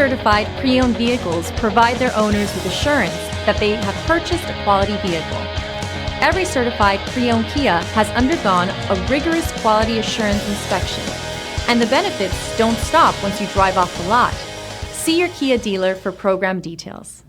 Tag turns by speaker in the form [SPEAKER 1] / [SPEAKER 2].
[SPEAKER 1] certified pre-owned vehicles provide their owners with assurance that they have purchased a quality vehicle. Every certified pre-owned Kia has undergone a rigorous quality assurance inspection, and the benefits don't stop once you drive off the lot. See your Kia dealer for program details.